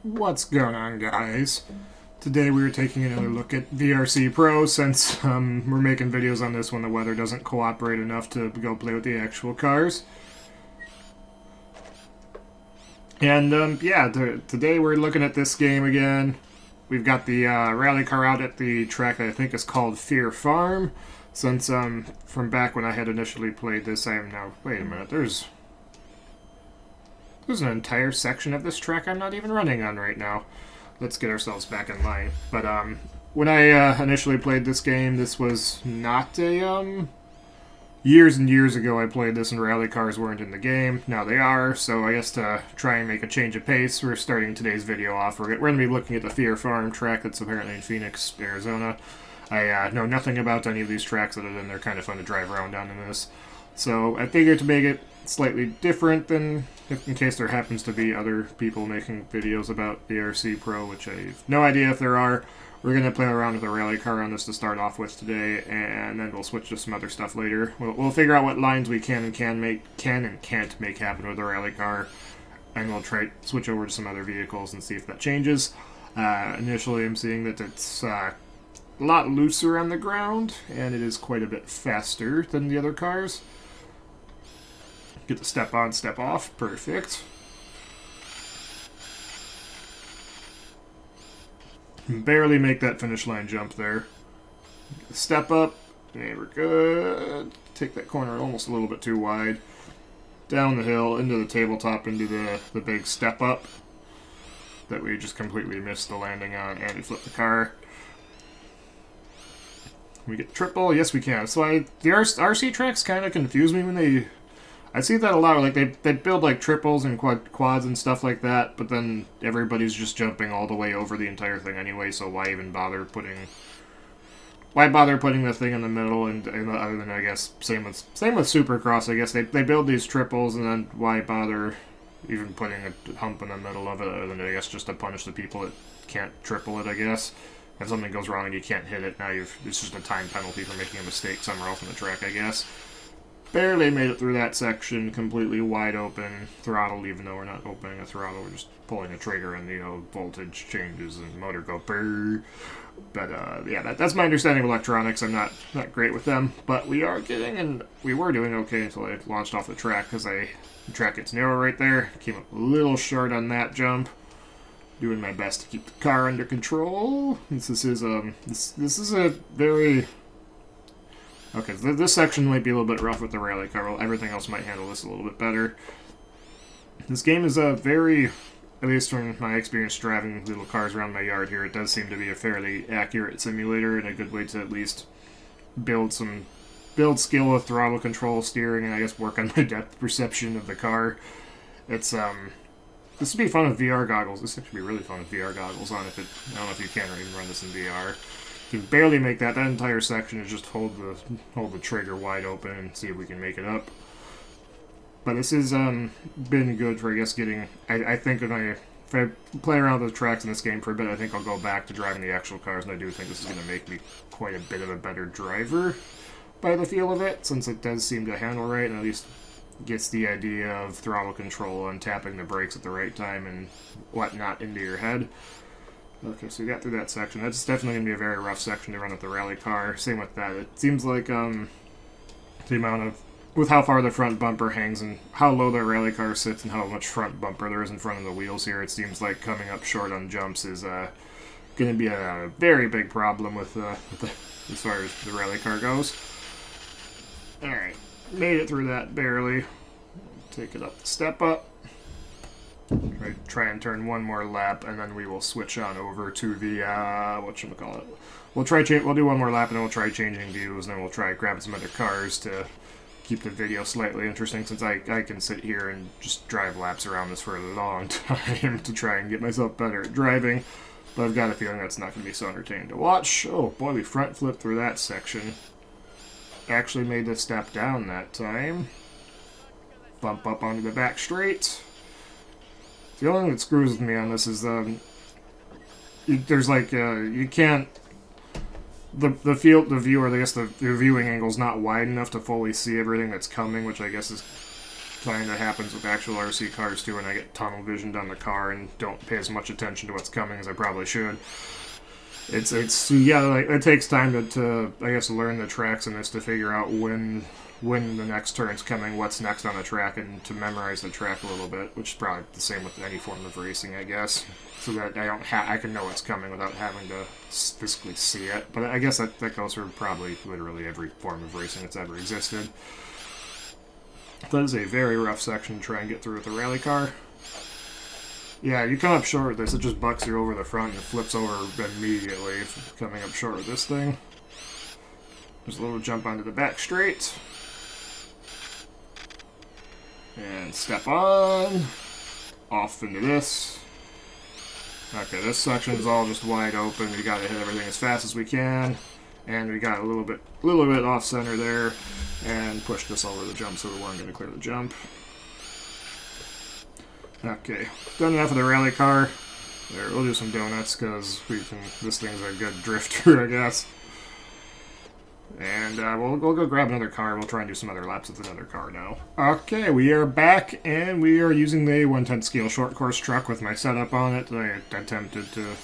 What's going on, guys? Today we are taking another look at VRC Pro since we're making videos on this when the weather doesn't cooperate enough to go play with the actual cars. And today we're looking at this game again. We've got the rally car out at the track that I think is called Fear Farm. Since from back when I had initially played this, I am now... Wait a minute, there's an entire section of this track I'm not even running on right now. Let's get ourselves back in line. But when I initially played this game, this was not a... Years and years ago I played this and rally cars weren't in the game. Now they are, so I guess to try and make a change of pace, we're starting today's video off. We're going to be looking at the Fear Farm track that's apparently in Phoenix, Arizona. I know nothing about any of these tracks other than they're kind of fun to drive around on in this. So I figured to make it slightly different than in case there happens to be other people making videos about VRC Pro, which I have no idea if there are. We're going to play around with a rally car on this to start off with today, and then we'll switch to some other stuff later. We'll figure out what lines we can and can't make happen with the rally car, and we'll try switch over to some other vehicles and see if that changes. Initially, I'm seeing that it's a lot looser on the ground, and it is quite a bit faster than the other cars. Get the step on, step off. Perfect. Barely make that finish line jump there. Step up. Okay, we're good. Take that corner almost a little bit too wide. Down the hill, into the tabletop, into the big step up that we just completely missed the landing on, and we flip the car. We get the triple. Yes, we can. So the RC tracks kind of confuse me when they... I see that a lot. Like they build like triples and quads and stuff like that, but then everybody's just jumping all the way over the entire thing anyway. So why even bother putting? Why bother putting the thing in the middle? And other than I guess same with Supercross. I guess they build these triples, and then why bother even putting a hump in the middle of it? Other than I guess just to punish the people that can't triple it. I guess if something goes wrong and you can't hit it, now it's just a time penalty for making a mistake somewhere else on the track. I guess. Barely made it through that section, completely wide open, throttle, even though we're not opening a throttle, we're just pulling a trigger and, voltage changes and motor go brrr. But, yeah, that's my understanding of electronics. I'm not great with them, but we are getting, and we were doing okay until I launched off the track, because the track gets narrow right there. Came up a little short on that jump. Doing my best to keep the car under control. This is a very... Okay, this section might be a little bit rough with the rally car. Well, everything else might handle this a little bit better. This game is a very, at least from my experience driving little cars around my yard here, it does seem to be a fairly accurate simulator and a good way to at least build skill with throttle control, steering, and I guess work on my depth perception of the car. It's this would be fun with VR goggles. This would be really fun with VR goggles on. I don't know if you can or even run this in VR. You can barely make that. That entire section is just hold the trigger wide open and see if we can make it up. But this has been good for, I guess, getting... I think if I play around with the tracks in this game for a bit, I think I'll go back to driving the actual cars, and I do think this is going to make me quite a bit of a better driver by the feel of it, since it does seem to handle right, and at least gets the idea of throttle control and tapping the brakes at the right time and whatnot into your head. Okay, so we got through that section. That's definitely going to be a very rough section to run with the rally car. Same with that. It seems like the amount of... With how far the front bumper hangs and how low the rally car sits and how much front bumper there is in front of the wheels here, it seems like coming up short on jumps is going to be a very big problem with as far as the rally car goes. Alright, made it through that barely. Take it up the step up. Try and turn one more lap, and then we will switch on over to the, whatchamacallit. We'll do one more lap, and then we'll try changing views, and then we'll try grabbing some other cars to keep the video slightly interesting, since I can sit here and just drive laps around this for a long time to try and get myself better at driving, but I've got a feeling that's not going to be so entertaining to watch. Oh boy, we front flipped through that section. Actually made the step down that time. Bump up onto the back straight. The only thing that screws with me on this is there's like you can't the viewer, I guess the viewing angle's not wide enough to fully see everything that's coming, which I guess kind of happens with actual RC cars too, and I get tunnel visioned on the car and don't pay as much attention to what's coming as I probably should. It's yeah, like, it takes time to I guess learn the tracks in this to figure out when the next turn's coming, what's next on the track, and to memorize the track a little bit, which is probably the same with any form of racing, I guess, so that I can know what's coming without having to physically see it. But I guess that goes for probably literally every form of racing that's ever existed. That is a very rough section to try and get through with a rally car. Yeah, you come up short with this, it just bucks you over the front and it flips over immediately coming up short with this thing. There's a little jump onto the back straight. And step on. Off into this. Okay, this section is all just wide open. We gotta hit everything as fast as we can. And we got a little bit off center there. And push this over the jump so we weren't gonna clear the jump. Okay, done enough of the rally car. There, we'll do some donuts because this thing's a good drifter, I guess. And we'll go grab another car. We'll try and do some other laps with another car now. Okay, we are back, and we are using the 1/10 scale short course truck with my setup on it. I attempted to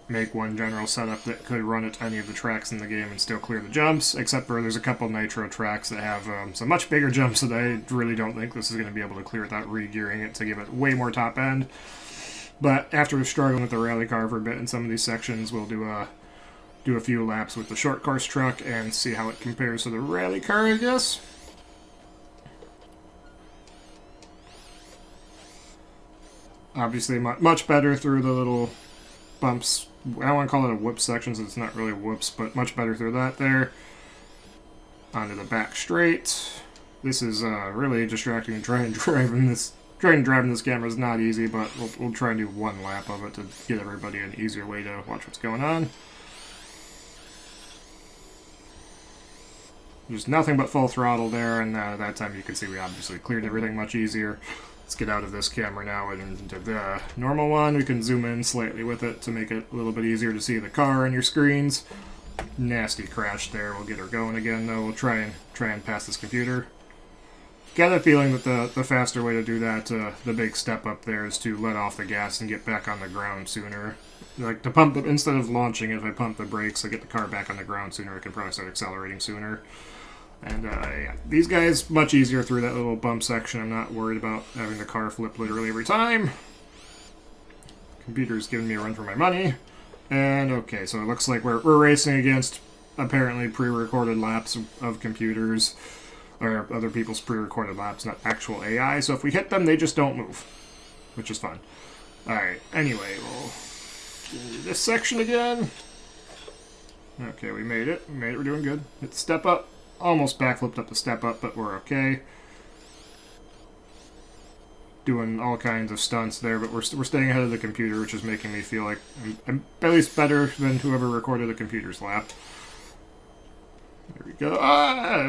make one general setup that could run at any of the tracks in the game and still clear the jumps, except for there's a couple nitro tracks that have some much bigger jumps that I really don't think this is going to be able to clear without re-gearing it to give it way more top end. But after struggling with the rally car for a bit in some of these sections, we'll do a few laps with the short course truck and see how it compares to the rally car, I guess. Obviously, much better through the little bumps. I don't want to call it a whoop section, so it's not really whoops, but much better through that there. Onto the back straight. This is really distracting. Trying to drive in this camera is not easy, but we'll try and do one lap of it to get everybody an easier way to watch what's going on. There's nothing but full throttle there, and that time you can see we obviously cleared everything much easier. Let's get out of this camera now and into the normal one. We can zoom in slightly with it to make it a little bit easier to see the car on your screens. Nasty crash there. We'll get her going again, though. We'll try and pass this computer. Got a feeling that the faster way to do that, the big step up there, is to let off the gas and get back on the ground sooner. Like, to pump it, instead of launching it, if I pump the brakes, I get the car back on the ground sooner. I can probably start accelerating sooner. And yeah, these guys, much easier through that little bump section. I'm not worried about having the car flip literally every time. Computer's giving me a run for my money. And okay, so it looks like we're racing against apparently pre-recorded laps of computers, or other people's pre-recorded laps, not actual AI. So if we hit them, they just don't move, which is fun. Alright, anyway, we'll do this section again. Okay, we made it. We're doing good. Hit the step up. Almost backflipped up the step up, but we're okay. Doing all kinds of stunts there, but we're staying ahead of the computer, which is making me feel like I'm at least better than whoever recorded the computer's lap. There we go.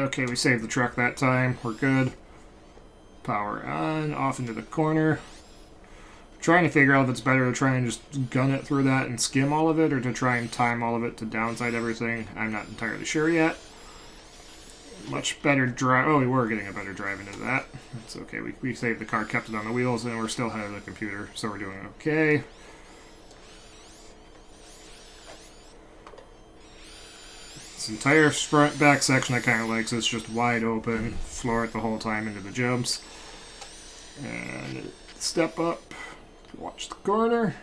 Okay, we saved the truck that time. We're good. Power on, off into the corner. Trying to figure out if it's better to try and just gun it through that and skim all of it, or to try and time all of it to downside everything. I'm not entirely sure yet. Much better drive. Oh, we were getting a better drive into that. It's okay. We saved the car, kept it on the wheels, and we're still ahead of the computer, so we're doing okay. This entire front back section I kind of like, so it's just wide open, floor it the whole time into the jumps. And step up, watch the corner.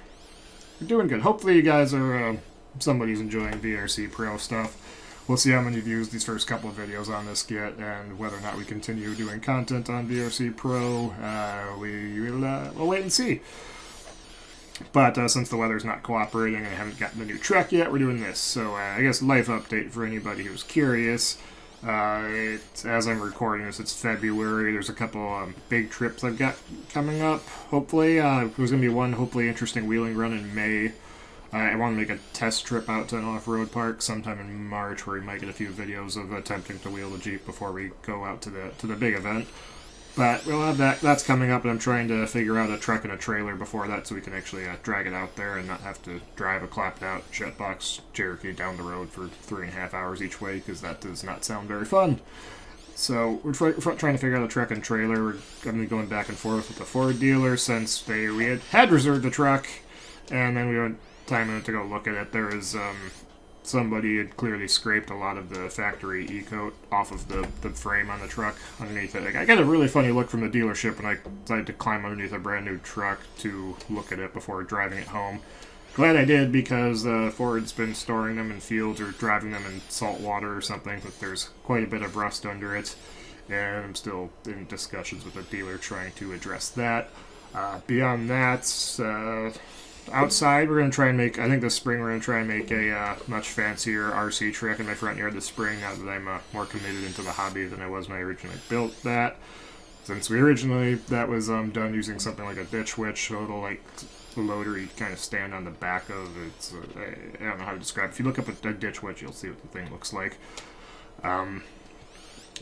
We're doing good. Hopefully you guys are, somebody's enjoying VRC Pro stuff. We'll see how many views these first couple of videos on this get, and whether or not we continue doing content on VRC Pro. We'll wait and see. But since the weather's not cooperating and I haven't gotten the new truck yet, we're doing this. So I guess life update for anybody who's curious. As I'm recording this, it's February. There's a couple big trips I've got coming up, hopefully. There's going to be one hopefully interesting wheeling run in May. I want to make a test trip out to an off-road park sometime in March, where we might get a few videos of attempting to wheel the Jeep before we go out to the big event. But we'll have that. That's coming up, and I'm trying to figure out a truck and a trailer before that, so we can actually drag it out there and not have to drive a clapped-out jetbox Cherokee down the road for 3.5 hours each way, because that does not sound very fun. So we're trying to figure out a truck and trailer. We're going to be going back and forth with the Ford dealer since we had reserved the truck, and then we went time to go look at it. There was somebody had clearly scraped a lot of the factory e-coat off of the frame on the truck underneath it. Like, I got a really funny look from the dealership when I decided to climb underneath a brand new truck to look at it before driving it home. Glad I did, because Ford's been storing them in fields or driving them in salt water or something, but there's quite a bit of rust under it, and I'm still in discussions with the dealer trying to address that. Beyond that, outside we're going to try and make, I think this spring we're going to try and make a much fancier RC track in my front yard this spring, now that I'm more committed into the hobby than I was when I originally built that. Since we originally, that was done using something like a ditch witch, so it'll like loader you kind of stand on the back of. It's I don't know how to describe it. If you look up a ditch witch, you'll see what the thing looks like.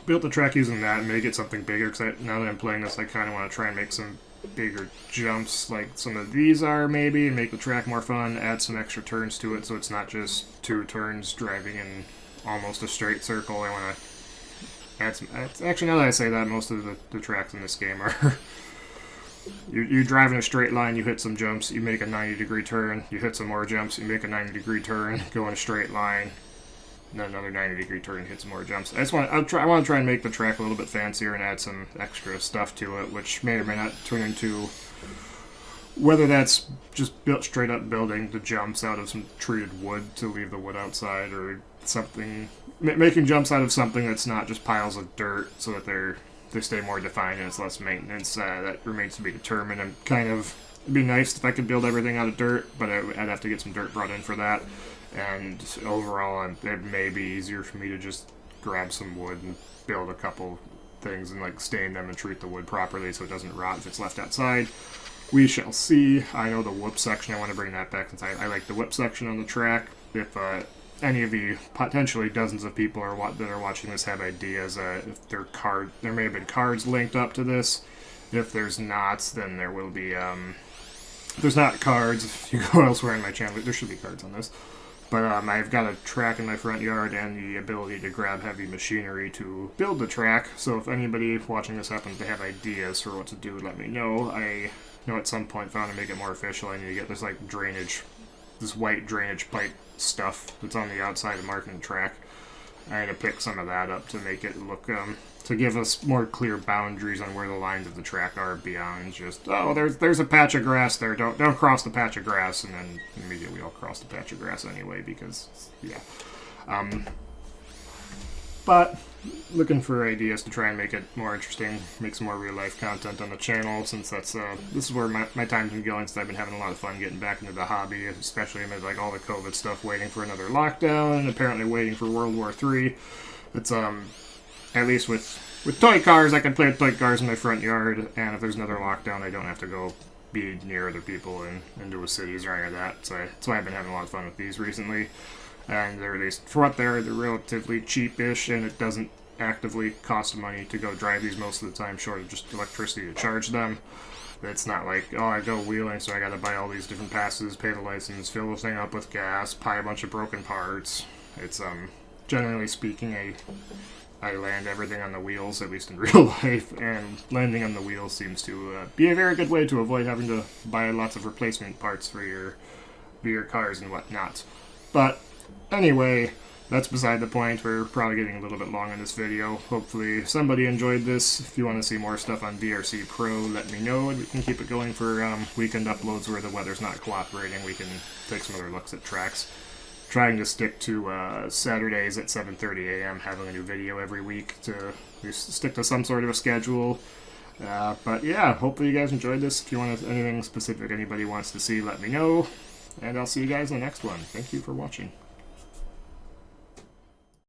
Built the track using that and make it something bigger, because now that I'm playing this, I kind of want to try and make some bigger jumps like some of these are, maybe, and make the track more fun, add some extra turns to it so it's not just 2 turns driving in almost a straight circle. I want to add some, actually, now that I say that, most of the tracks in this game are you drive in a straight line, you hit some jumps, you make a 90-degree turn, you hit some more jumps, you make a 90-degree turn, go in a straight line, and then another 90-degree turn, hit some more jumps. I want to try and make the track a little bit fancier and add some extra stuff to it, which may or may not turn into, whether that's just built straight up building the jumps out of some treated wood to leave the wood outside, or something, making jumps out of something that's not just piles of dirt, so that they stay more defined and it's less maintenance. That remains to be determined. And kind of, it'd be nice if I could build everything out of dirt, but I'd have to get some dirt brought in for that. And overall, it may be easier for me to just grab some wood and build a couple things and like stain them and treat the wood properly so it doesn't rot if it's left outside. We shall see. I know the whip section, I want to bring that back since I like the whip section on the track. If any of the potentially dozens of people that are watching this have ideas, if there may have been cards linked up to this. If there's not, then there will be. If there's not cards, if you go elsewhere in my channel, there should be cards on this. But I've got a track in my front yard and the ability to grab heavy machinery to build the track. So if anybody watching this happens to have ideas for what to do, let me know. I know at some point, found to make it more official, I need to get this like this white drainage pipe stuff that's on the outside of marking the track. I had to pick some of that up to make it look, to give us more clear boundaries on where the lines of the track are beyond just, oh, there's a patch of grass there, don't cross the patch of grass, and then immediately I'll cross the patch of grass anyway, because, yeah. But looking for ideas to try and make it more interesting, make some more real-life content on the channel, since this is where my time's been going, since I've been having a lot of fun getting back into the hobby, especially amid like all the COVID stuff, waiting for another lockdown, and apparently waiting for World War III. It's, at least with toy cars, I can play with toy cars in my front yard, and if there's another lockdown, I don't have to go be near other people into cities or any of that, so that's why I've been having a lot of fun with these recently. And they're, at least for what they're relatively cheap-ish, and it doesn't actively cost money to go drive these most of the time, short of just electricity to charge them. It's not like, oh, I go wheeling, so I gotta buy all these different passes, pay the license, fill the thing up with gas, buy a bunch of broken parts. It's, generally speaking, I land everything on the wheels, at least in real life, and landing on the wheels seems to be a very good way to avoid having to buy lots of replacement parts for your cars and whatnot. But anyway, that's beside the point. We're probably getting a little bit long on this video. Hopefully somebody enjoyed this. If you want to see more stuff on VRC Pro, let me know, and we can keep it going for weekend uploads where the weather's not cooperating. We can take some other looks at tracks. Trying to stick to Saturdays at 7:30 a.m., having a new video every week to stick to some sort of a schedule. But yeah, hopefully you guys enjoyed this. If you want anything specific anybody wants to see, let me know. And I'll see you guys in the next one. Thank you for watching.